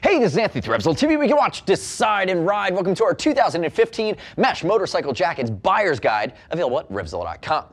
Hey, this is Anthony with RevZilla TV. We can watch, decide, and ride. Welcome to our 2015 Mesh Motorcycle Jackets Buyer's Guide, available at RevZilla.com.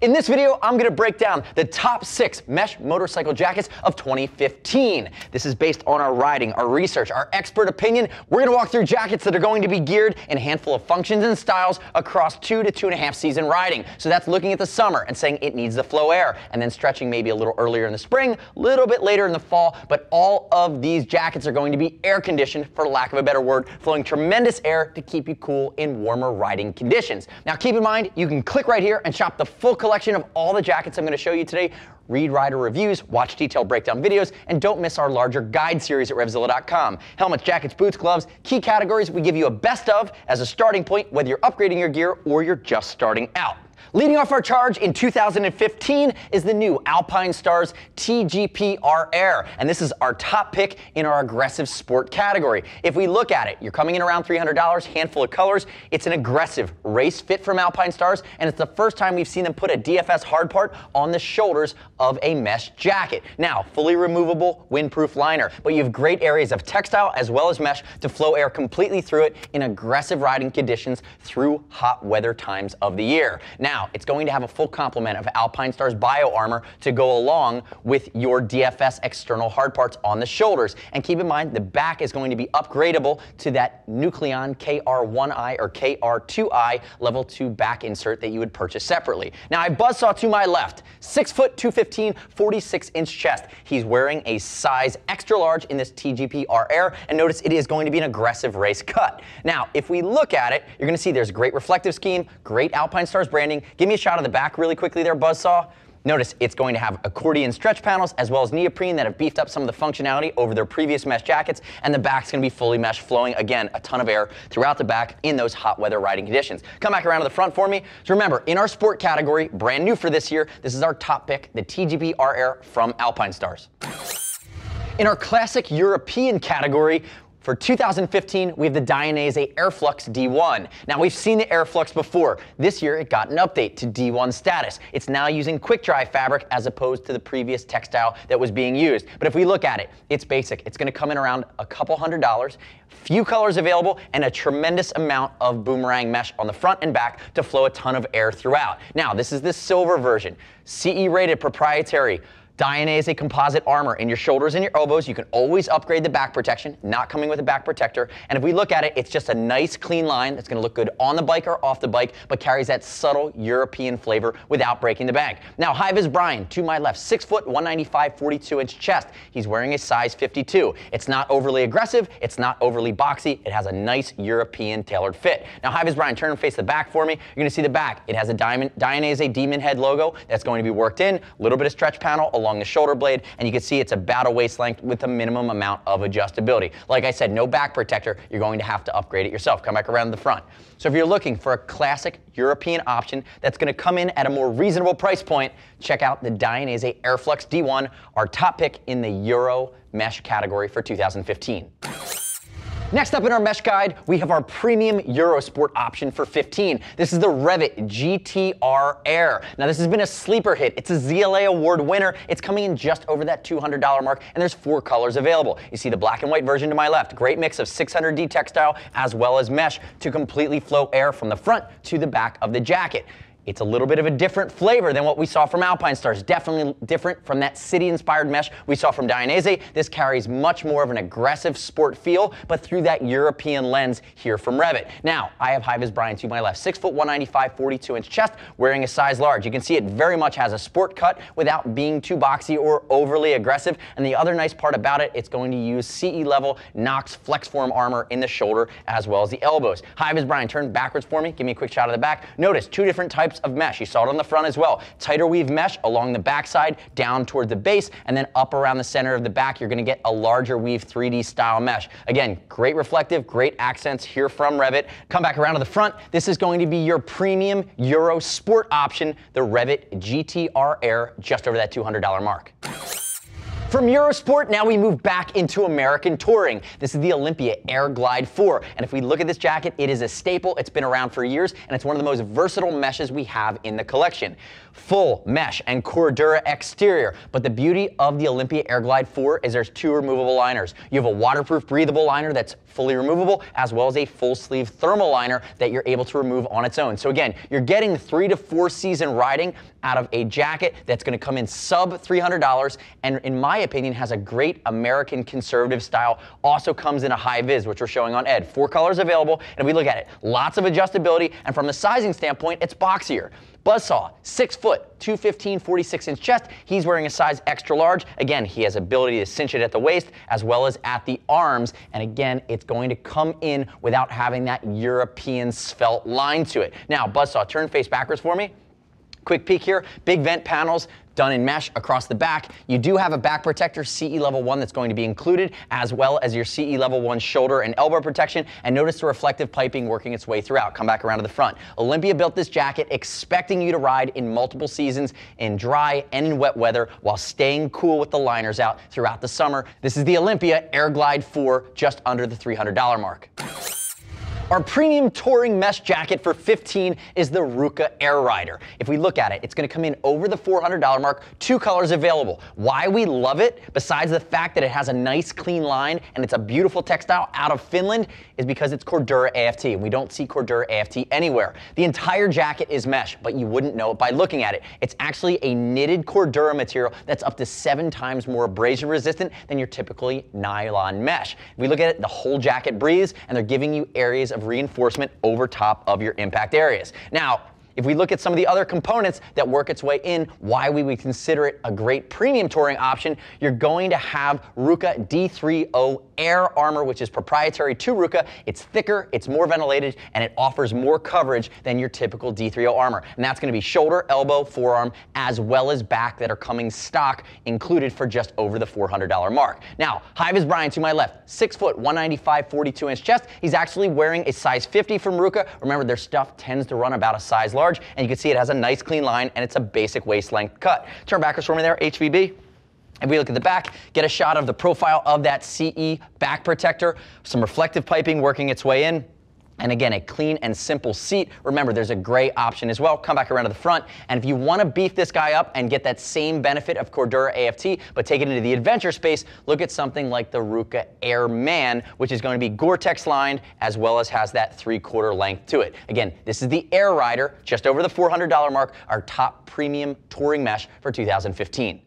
In this video, I'm going to break down the top 6 mesh motorcycle jackets of 2015. This is based on our riding, our research, our expert opinion. We're going to walk through jackets that are going to be geared in a handful of functions and styles across 2 to 2.5 season riding. So that's looking at the summer and saying it needs the flow air, and then stretching maybe a little earlier in the spring, a little bit later in the fall. But all of these jackets are going to be air conditioned, for lack of a better word, flowing tremendous air to keep you cool in warmer riding conditions. Now keep in mind, you can click right here and shop the full collection of all the jackets I'm going to show you today. Read rider reviews, watch detailed breakdown videos, and don't miss our larger guide series at RevZilla.com. Helmets, jackets, boots, gloves, key categories. We give you a best of as a starting point, whether you're upgrading your gear or you're just starting out. Leading off our charge in 2015 is the new Alpinestars TGP R Air, and this is our top pick in our aggressive sport category. If we look at it, you're coming in around $300, handful of colors. It's an aggressive race fit from Alpinestars, and it's the first time we've seen them put a DFS hard part on the shoulders of a mesh jacket. Now, fully removable, windproof liner, but you have great areas of textile as well as mesh to flow air completely through it in aggressive riding conditions through hot weather times of the year. Now, it's going to have a full complement of Alpinestars Bio Armor to go along with your DFS external hard parts on the shoulders. And keep in mind, the back is going to be upgradable to that Nucleon KR1i or KR2i level 2 back insert that you would purchase separately. Now, I buzzsaw to my left, 6 foot 215, 46-inch chest. He's wearing a size extra large in this TGP R Air, and notice it is going to be an aggressive race cut. Now, if we look at it, you're going to see there's great reflective scheme, great Alpinestars branding. Give me a shot of the back really quickly there, Buzzsaw. Notice it's going to have accordion stretch panels as well as neoprene that have beefed up some of the functionality over their previous mesh jackets, and the back's going to be fully mesh, flowing, again, a ton of air throughout the back in those hot weather riding conditions. Come back around to the front for me. So remember, in our sport category, brand new for this year, this is our top pick, the TGP R Air from Alpinestars. In our classic European category, for 2015, we have the Dainese Airflux D1. Now, we've seen the Airflux before. This year, it got an update to D1 status. It's now using quick dry fabric as opposed to the previous textile that was being used. But if we look at it, it's basic. It's going to come in around a couple $100s, few colors available, and a tremendous amount of boomerang mesh on the front and back to flow a ton of air throughout. Now, this is the silver version, CE rated proprietary. Dainese composite armor in your shoulders and your elbows. You can always upgrade the back protection, not coming with a back protector. And if we look at it, it's just a nice clean line that's going to look good on the bike or off the bike, but carries that subtle European flavor without breaking the bank. Now, high-vis Brian, to my left, 6 foot, 195, 42-inch chest. He's wearing a size 52. It's not overly aggressive. It's not overly boxy. It has a nice European tailored fit. Now, high-vis Brian, turn and face the back for me. You're going to see the back. It has a Dainese Demon Head logo that's going to be worked in, a little bit of stretch panel along the shoulder blade, and you can see it's about a waist length with a minimum amount of adjustability. Like I said, no back protector. You're going to have to upgrade it yourself. Come back around the front. So if you're looking for a classic European option that's going to come in at a more reasonable price point, check out the Dainese Airflux D1, our top pick in the Euro mesh category for 2015. Next up in our mesh guide, we have our premium Eurosport option for 15. This is the Revit GTR Air. Now, this has been a sleeper hit. It's a ZLA award winner. It's coming in just over that $200 mark, and there's 4 colors available. You see the black and white version to my left. Great mix of 600D textile as well as mesh to completely flow air from the front to the back of the jacket. It's a little bit of a different flavor than what we saw from Alpinestars. Definitely different from that city-inspired mesh we saw from Dainese. This carries much more of an aggressive sport feel, but through that European lens here from Revit. Now, I have high-vis Brian to my left, 6 foot, 195, 42-inch chest, wearing a size large. You can see it very much has a sport cut without being too boxy or overly aggressive. And the other nice part about it, it's going to use CE-level Knox FlexForm armor in the shoulder as well as the elbows. High-vis Brian, turn backwards for me. Give me a quick shot of the back. Notice 2 different types of mesh. You saw it on the front as well. Tighter weave mesh along the backside, down toward the base, and then up around the center of the back, you're going to get a larger weave 3D style mesh. Again, great reflective, great accents here from Revit. Come back around to the front. This is going to be your premium Euro Sport option, the Revit GTR Air, just over that $200 mark. From Eurosport, now we move back into American touring. This is the Olympia Air Glide 4. And if we look at this jacket, it is a staple. It's been around for years, and it's one of the most versatile meshes we have in the collection. full mesh and Cordura exterior. But the beauty of the Olympia Air Glide 4 is there's 2 removable liners. You have a waterproof breathable liner that's fully removable, as well as a full sleeve thermal liner that you're able to remove on its own. So again, you're getting 3 to 4 season riding out of a jacket that's going to come in sub $300, and in my opinion has a great American conservative style. Also comes in a high vis, which we're showing on Ed. 4 colors available, and if we look at it, lots of adjustability, and from the sizing standpoint, it's boxier. Buzzsaw, 6 foot, 215, 46-inch chest. He's wearing a size extra large. Again, he has ability to cinch it at the waist as well as at the arms. And again, it's going to come in without having that European svelte line to it. Now, Buzzsaw, turn face backwards for me. Quick peek here, big vent panels, done in mesh across the back. You do have a back protector, CE level 1, that's going to be included, as well as your CE level 1 shoulder and elbow protection. And notice the reflective piping working its way throughout. Come back around to the front. Olympia built this jacket expecting you to ride in multiple seasons, in dry and in wet weather, while staying cool with the liners out throughout the summer. This is the Olympia Air Glide 4, just under the $300 mark. Our premium touring mesh jacket for $15 is the Ruka Air Rider. If we look at it, it's going to come in over the $400 mark, 2 colors available. Why we love it, besides the fact that it has a nice clean line and it's a beautiful textile out of Finland, is because it's Cordura AFT, and we don't see Cordura AFT anywhere. The entire jacket is mesh, but you wouldn't know it by looking at it. It's actually a knitted Cordura material that's up to 7 times more abrasion resistant than your typically nylon mesh. If we look at it, the whole jacket breathes, and they're giving you areas of reinforcement over top of your impact areas. Now, if we look at some of the other components that work its way in, why we would consider it a great premium touring option, you're going to have Ruka D30 Air Armor, which is proprietary to Ruka. It's thicker, it's more ventilated, and it offers more coverage than your typical D30 armor. And that's going to be shoulder, elbow, forearm, as well as back that are coming stock, included for just over the $400 mark. Now, high-vis Brian to my left, 6 foot, 195, 42-inch chest. He's actually wearing a size 50 from Ruka. Remember, their stuff tends to run about a size large, and you can see it has a nice clean line, and it's a basic waist length cut. Turn backwards for me there, HVB. If we look at the back, get a shot of the profile of that CE back protector, some reflective piping working its way in. And again, a clean and simple seat. Remember, there's a gray option as well. Come back around to the front. And if you want to beef this guy up and get that same benefit of Cordura AFT, but take it into the adventure space, look at something like the Ruka Airman, which is going to be Gore-Tex lined, as well as has that 3/4 length to it. Again, this is the Air Rider, just over the $400 mark, our top premium touring mesh for 2015.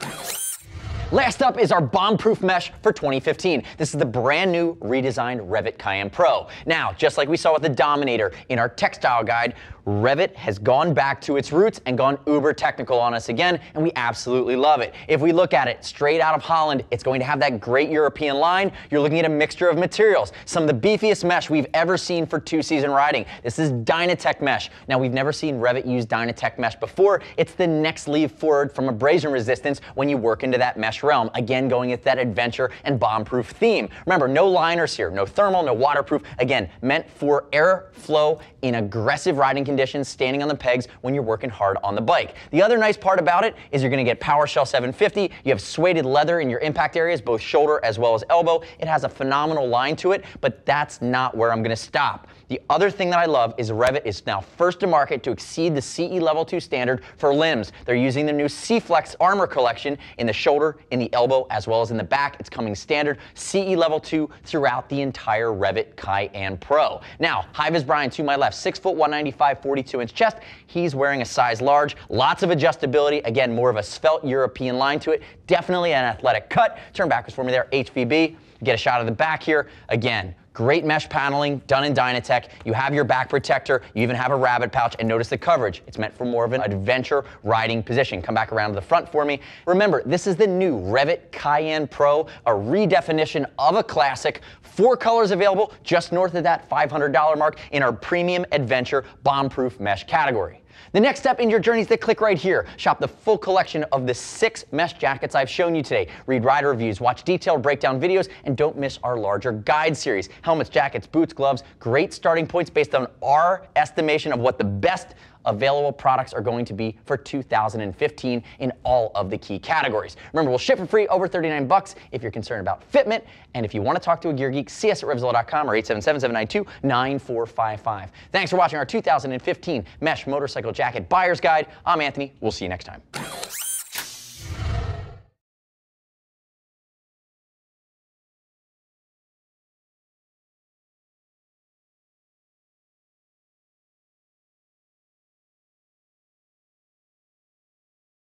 Last up is our Bombproof mesh for 2015. This is the brand new redesigned Revit Cayenne Pro. Now, just like we saw with the Dominator in our textile guide, Revit has gone back to its roots and gone uber technical on us again, and we absolutely love it. If we look at it straight out of Holland, it's going to have that great European line. You're looking at a mixture of materials, some of the beefiest mesh we've ever seen for 2-season riding. This is Dynatech mesh. Now, we've never seen Revit use Dynatech mesh before. It's the next leap forward from abrasion resistance when you work into that mesh realm. Again, going at that adventure and bomb-proof theme. Remember, no liners here, no thermal, no waterproof. Again, meant for airflow in aggressive riding conditions, standing on the pegs when you're working hard on the bike. The other nice part about it is you're going to get PowerShell 750. You have suede leather in your impact areas, both shoulder as well as elbow. It has a phenomenal line to it, but that's not where I'm going to stop. The other thing that I love is Revit is now first to market to exceed the CE Level 2 standard for limbs. They're using the new C-Flex armor collection in the shoulder, in the elbow, as well as in the back. It's coming standard CE Level 2 throughout the entire Revit Cayenne Pro. Now, high-vis Brian to my left, 6 foot, 195, 42-inch chest. He's wearing a size large. Lots of adjustability. Again, more of a svelte European line to it. Definitely an athletic cut. Turn backwards for me there, HVB. Get a shot of the back here. Again, great mesh paneling done in Dynatech. You have your back protector. You even have a rabbit pouch, and notice the coverage. It's meant for more of an adventure riding position. Come back around to the front for me. Remember, this is the new Revit Cayenne Pro, a redefinition of a classic. 4 colors available just north of that $500 mark in our premium adventure bomb-proof mesh category. The next step in your journey is to click right here. Shop the full collection of the 6 mesh jackets I've shown you today. Read rider reviews, watch detailed breakdown videos, and don't miss our larger guide series. Helmets, jackets, boots, gloves, great starting points based on our estimation of what the best available products are going to be for 2015 in all of the key categories. Remember, we'll ship for free over 39 bucks if you're concerned about fitment. And if you want to talk to a gear geek, see us at RevZilla.com or 877-792-9455. Thanks for watching our 2015 Mesh Motorcycle Jacket Buyer's Guide. I'm Anthony. We'll see you next time.